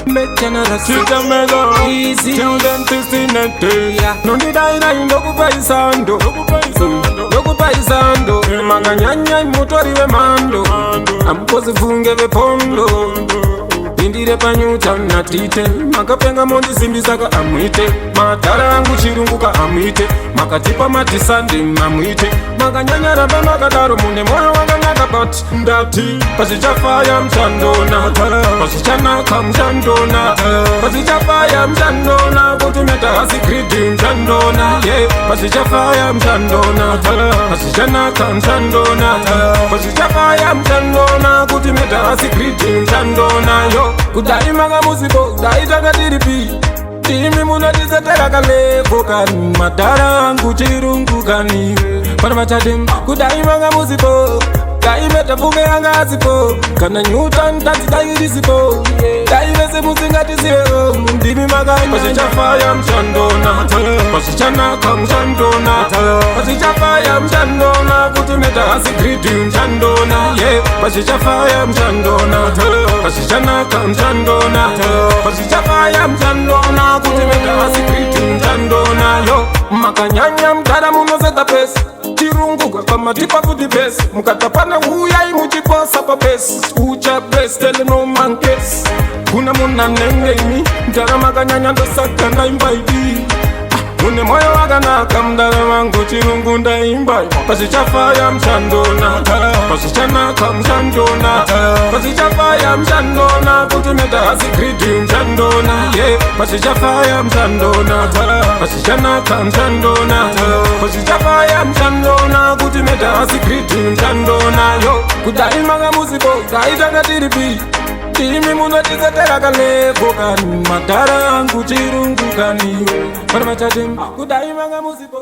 Chita mego Tell them to sinete Nondida ndokupaisando Ndokupaisando Maganyanya motori we mando Amkozi funge we pondo Indire panyuta natite Makapenga mondi simbi saka amuite Matara angu chirunguka amuite Makatipa matisandi amuite Maganyanya raba makataro mune moyo wanga ngakapati Ndati pasichafaya mchandona Pasichanaka mchandona Pasichafaya mchandona Kutumeta hasikriti mchandona Pasichafaya mchandona Pasichanaka mchandona Pasichafaya mchandona Kutumeta hasikriti mchandona Kudai maga musipo, dai takatiripi Timi munatizetera kalevo kani Matara angu chirungu kani Pana machadim, kudai maga musipo Dai meta fuge anga asipo Kana nyutan tanti dai risipo Dai vese musingati siweo Ndimi magani Pasichafaya mchandona Pasichanaka mchandona Pasichafaya mchandona Kutumeta hasikriti mchandona Pasichafaya mchandona Pasichanaka mchandona Pasichafaya mchandona Kutumeta hasikriti mchandona Makanyanya mtada munozeta pesi Chirungu kwa kama tipa futi besi Mukatapana huyai muchiposa pa besi Ucha besi tele no man case Kuna muna nengeni Mtada makanyanya ndosaka na imbaidi Mune moyo waganaka mdala wangu chirungu nda imbai Pasichafaya mchandona Pasichanaka mchandona Pasichafaya mchandona Kutumeta hasikriti mchandona Pasichafaya mchandona Pasichanaka mchandona Pasichafaya mchandona Kutumeta hasikriti mchandona Kudai maga musipo, dai takatiripi Timi munatizetera kalevo kani Matara angu chirungu kani Pana machatim, kudai maga musipo